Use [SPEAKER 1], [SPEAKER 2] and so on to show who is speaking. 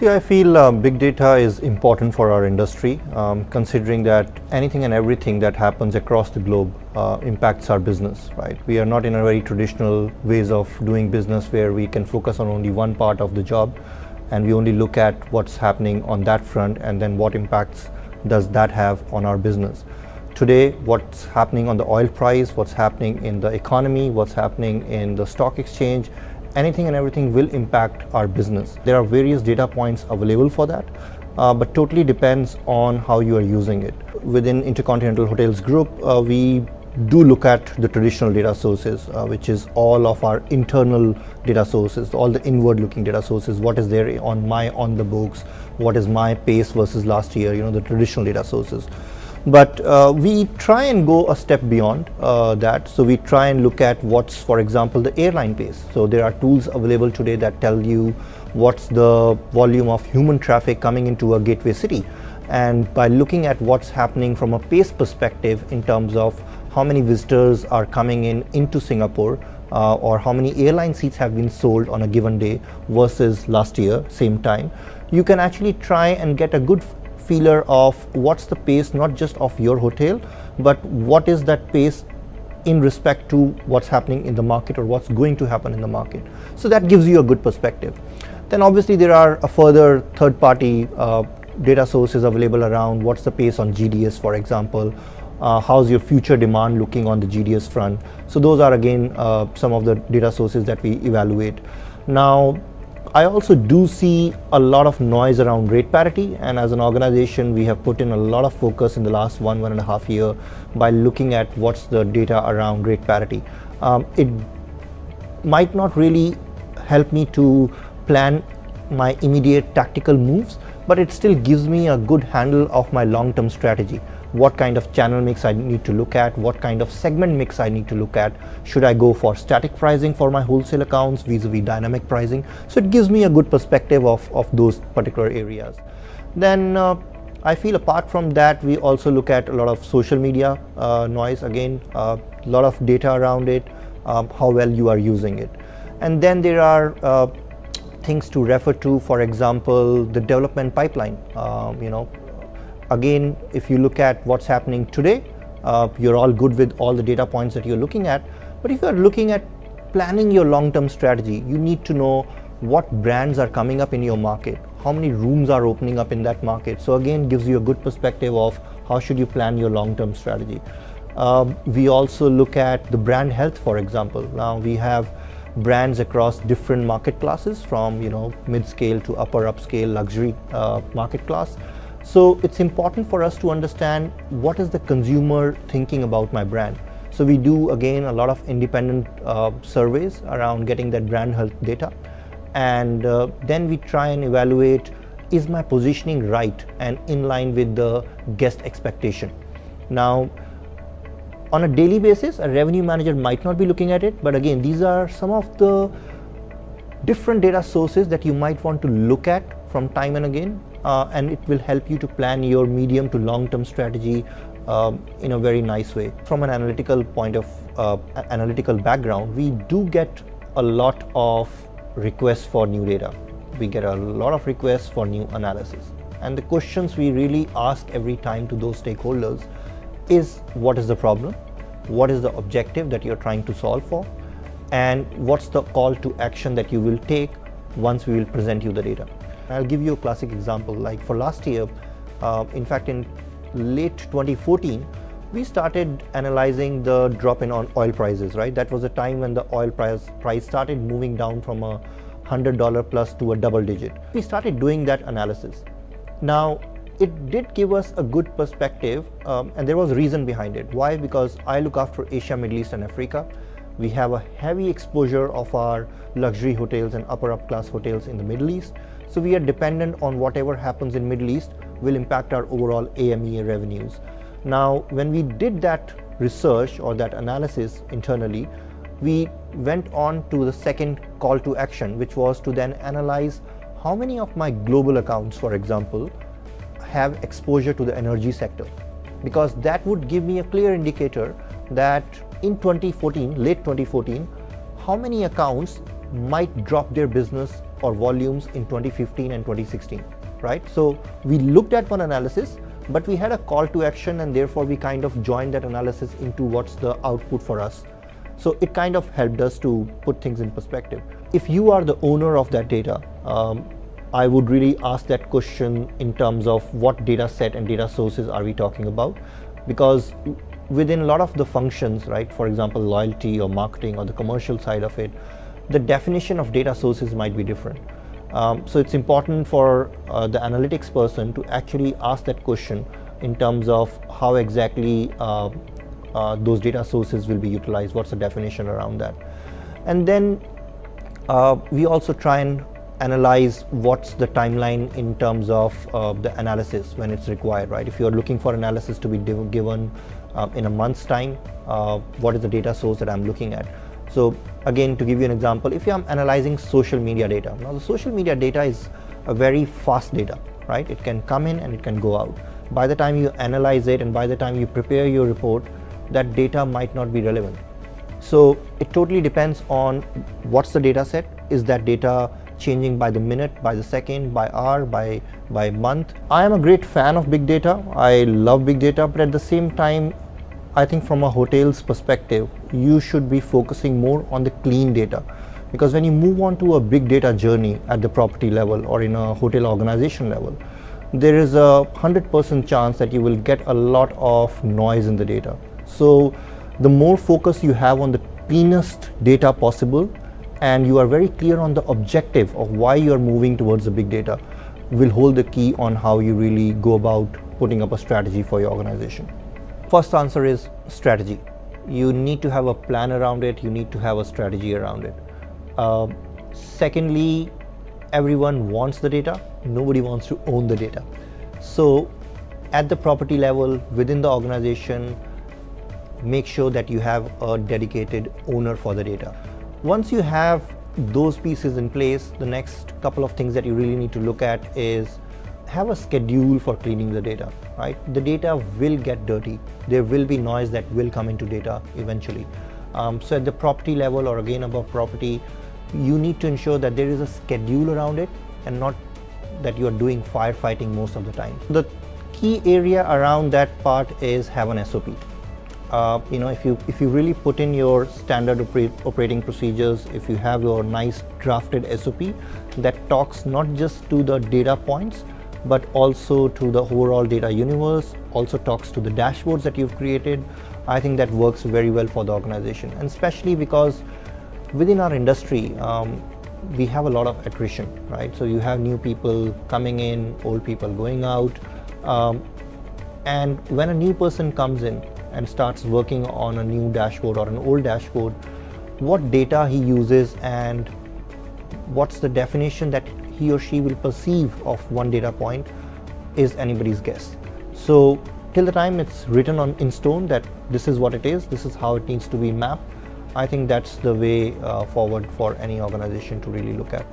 [SPEAKER 1] See, I feel big data is important for our industry, considering that anything and everything that happens across the globe impacts our business, right? We are not in a very traditional ways of doing business where we can focus on only one part of the job and we only look at what's happening on that front and then what impacts does that have on our business. Today, what's happening on the oil price, what's happening in the economy, what's happening in the stock exchange, anything and everything will impact our business. There are various data points available for that, but totally depends on how you are using it. Within Intercontinental Hotels Group, we do look at the traditional data sources, which is all of our internal data sources, all the inward looking data sources, what is there on the books, what is my pace versus last year, the traditional data sources. But we try and go a step beyond that. So we try and look at what's, for example, the airline pace. So there are tools available today that tell you what's the volume of human traffic coming into a gateway city. And by looking at what's happening from a pace perspective in terms of how many visitors are coming into Singapore, or how many airline seats have been sold on a given day versus last year, same time, you can actually try and get a good feeler of what's the pace, not just of your hotel, but what is that pace in respect to what's happening in the market or what's going to happen in the market. So that gives you a good perspective. Then obviously there are a further third-party data sources available around what's the pace on GDS, for example, how's your future demand looking on the GDS front. So those are again some of the data sources that we evaluate. Now, I also do see a lot of noise around rate parity, and as an organization we have put in a lot of focus in the last 1.5 years by looking at what's the data around rate parity. It might not really help me to plan my immediate tactical moves, but it still gives me a good handle of my long-term strategy. What kind of channel mix I need to look at, what kind of segment mix I need to look at. Should I go for static pricing for my wholesale accounts vis-a-vis dynamic pricing? So it gives me a good perspective of those particular areas. Then I feel apart from that, we also look at a lot of social media noise, again, a lot of data around it, how well you are using it. And then there are things to refer to, for example, the development pipeline. Again, if you look at what's happening today, you're all good with all the data points that you're looking at. But if you're looking at planning your long-term strategy, you need to know what brands are coming up in your market, how many rooms are opening up in that market. So again, gives you a good perspective of how should you plan your long-term strategy. We also look at the brand health, for example. Now we have brands across different market classes, from mid-scale to upscale luxury market class. So it's important for us to understand what is the consumer thinking about my brand. So we do again a lot of independent surveys around getting that brand health data, and then we try and evaluate, is my positioning right and in line with the guest expectation. Now, on a daily basis, a revenue manager might not be looking at it, but again, these are some of the different data sources that you might want to look at from time and again. And it will help you to plan your medium to long-term strategy in a very nice way. From an analytical analytical background, we do get a lot of requests for new data. We get a lot of requests for new analysis. And the questions we really ask every time to those stakeholders is, what is the problem? What is the objective that you're trying to solve for? And what's the call to action that you will take once we will present you the data? I'll give you a classic example. Like for last year, in fact in late 2014, we started analyzing the drop in oil prices, right? That was a time when the oil price started moving down from a $100 plus to a double digit. We started doing that analysis. Now, it did give us a good perspective, and there was a reason behind it. Why? Because I look after Asia, Middle East and Africa. We have a heavy exposure of our luxury hotels and upper class hotels in the Middle East. So we are dependent on whatever happens in Middle East will impact our overall AMEA revenues. Now, when we did that research or that analysis internally, we went on to the second call to action, which was to then analyze how many of my global accounts, for example, have exposure to the energy sector, because that would give me a clear indicator that in 2014, late 2014, how many accounts might drop their business or volumes in 2015 and 2016, right? So we looked at one analysis, but we had a call to action, and therefore we kind of joined that analysis into what's the output for us. So it kind of helped us to put things in perspective. If you are the owner of that data, I would really ask that question in terms of what data set and data sources are we talking about, because within a lot of the functions, right, for example, loyalty or marketing or the commercial side of it, the definition of data sources might be different. So it's important for the analytics person to actually ask that question in terms of how exactly those data sources will be utilized, what's the definition around that. And then we also try and analyze what's the timeline in terms of the analysis when it's required, right? If you're looking for analysis to be given in a month's time, what is the data source that I'm looking at? So again, to give you an example, if I'm analyzing social media data, now the social media data is a very fast data, right? It can come in and it can go out. By the time you analyze it and by the time you prepare your report, that data might not be relevant. So it totally depends on what's the data set. Is that data changing by the minute, by the second, by hour, by month? I am a great fan of big data. I love big data, but at the same time, I think from a hotel's perspective, you should be focusing more on the clean data, because when you move on to a big data journey at the property level or in a hotel organization level, there is a 100% chance that you will get a lot of noise in the data. So the more focus you have on the cleanest data possible, and you are very clear on the objective of why you are moving towards the big data, will hold the key on how you really go about putting up a strategy for your organization. First answer is strategy. You need to have a plan around it. You need to have a strategy around it. Secondly, everyone wants the data. Nobody wants to own the data. So at the property level, within the organization, make sure that you have a dedicated owner for the data. Once you have those pieces in place, the next couple of things that you really need to look at is have a schedule for cleaning the data, right? The data will get dirty. There will be noise that will come into data eventually. So at the property level, or again above property, you need to ensure that there is a schedule around it and not that you are doing firefighting most of the time. The key area around that part is have an SOP. If you really put in your standard operating procedures, if you have your nice drafted SOP that talks not just to the data points, but also to the overall data universe, also talks to the dashboards that you've created, I think that works very well for the organization. And especially because within our industry, we have a lot of attrition, right? So you have new people coming in, old people going out. And when a new person comes in and starts working on a new dashboard or an old dashboard, what data he uses and what's the definition that he or she will perceive of one data point is anybody's guess. So till the time it's written in stone that this is what it is, this is how it needs to be mapped, I think that's the way forward for any organization to really look at.